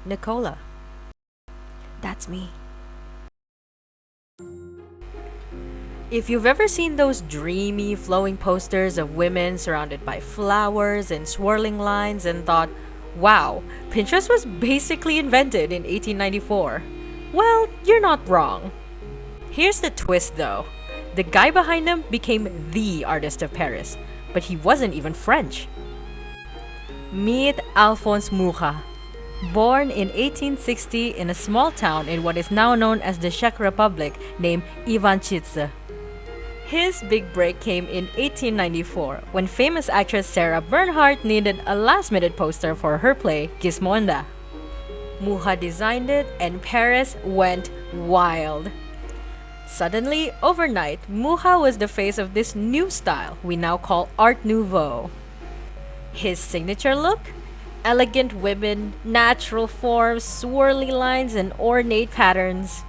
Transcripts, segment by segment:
Nicola. That's me. If you've ever seen those dreamy, flowing posters of women surrounded by flowers and swirling lines and thought, wow, Pinterest was basically invented in 1894, well, you're not wrong. Here's the twist though. The guy behind them became the artist of Paris, but he wasn't even French. Meet Alphonse Mucha. Born in 1860 in a small town in what is now known as the Czech Republic named Ivančice. His big break came in 1894 when famous actress Sarah Bernhardt needed a last-minute poster for her play Gismonda. Mucha designed it and Paris went wild. Suddenly, overnight, Mucha was the face of this new style we now call Art Nouveau. His signature look? Elegant women, natural forms, swirly lines, and ornate patterns.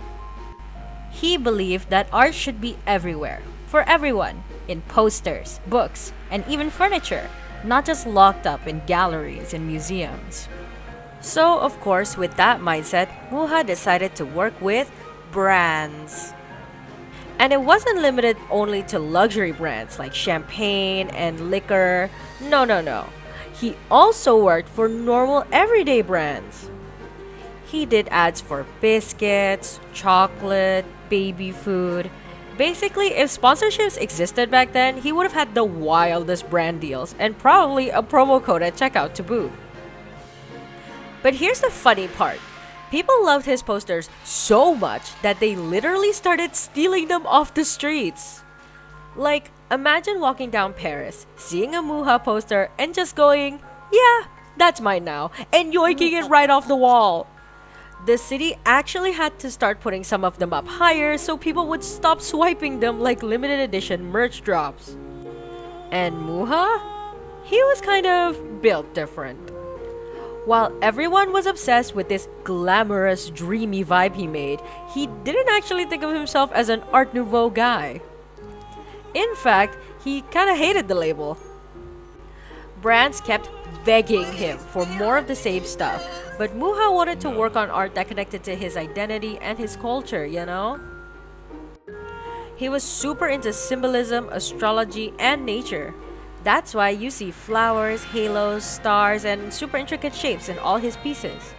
He believed that art should be everywhere, for everyone, in posters, books, and even furniture, not just locked up in galleries and museums. So, of course, with that mindset, Mucha decided to work with brands. And it wasn't limited only to luxury brands like champagne and liquor. No. He also worked for normal everyday brands. He did ads for biscuits, chocolate, baby food. Basically, if sponsorships existed back then, he would have had the wildest brand deals and probably a promo code at checkout to boot. But here's the funny part. People loved his posters so much that they literally started stealing them off the streets. Like, imagine walking down Paris, seeing a Mucha poster, and just going, yeah, that's mine now, and yoinking it right off the wall. The city actually had to start putting some of them up higher so people would stop swiping them like limited edition merch drops. And Mucha? He was kind of built different. While everyone was obsessed with this glamorous, dreamy vibe he made, he didn't actually think of himself as an Art Nouveau guy. In fact, he kinda hated the label. Brands kept begging him for more of the same stuff, but Mucha wanted to work on art that connected to his identity and his culture, you know? He was super into symbolism, astrology, and nature. That's why you see flowers, halos, stars, and super intricate shapes in all his pieces.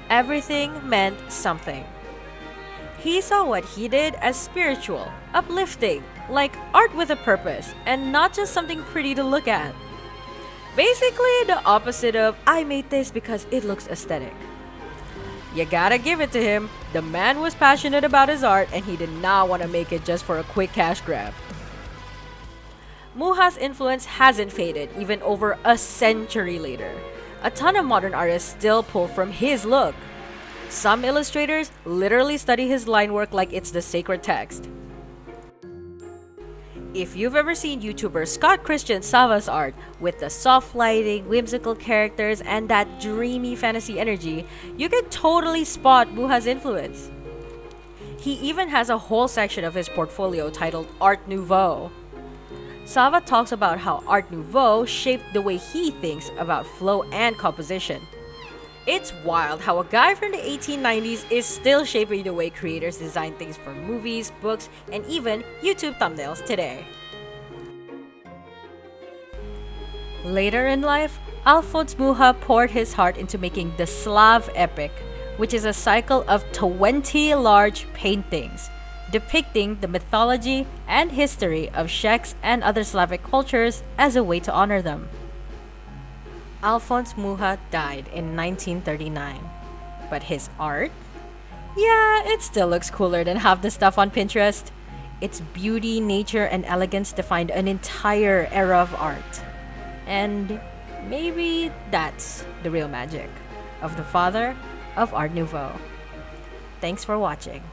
Everything meant something. He saw what he did as spiritual, uplifting, like art with a purpose, and not just something pretty to look at. Basically, the opposite of, I made this because it looks aesthetic. You gotta give it to him, the man was passionate about his art and he did not want to make it just for a quick cash grab. Mucha's influence hasn't faded even over a century later. A ton of modern artists still pull from his look. Some illustrators literally study his line work like it's the sacred text. If you've ever seen YouTuber Scott Christian Sava's art with the soft lighting, whimsical characters, and that dreamy fantasy energy, you can totally spot Mucha's influence. He even has a whole section of his portfolio titled Art Nouveau. Sava talks about how Art Nouveau shaped the way he thinks about flow and composition. It's wild how a guy from the 1890s is still shaping the way creators design things for movies, books, and even YouTube thumbnails today. Later in life, Alphonse Mucha poured his heart into making the Slav epic, which is a cycle of 20 large paintings depicting the mythology and history of Czechs and other Slavic cultures as a way to honor them. Alphonse Mucha died in 1939, but his art? Yeah, it still looks cooler than half the stuff on Pinterest. Its beauty, nature, and elegance defined an entire era of art. And maybe that's the real magic of the father of Art Nouveau. Thanks for watching.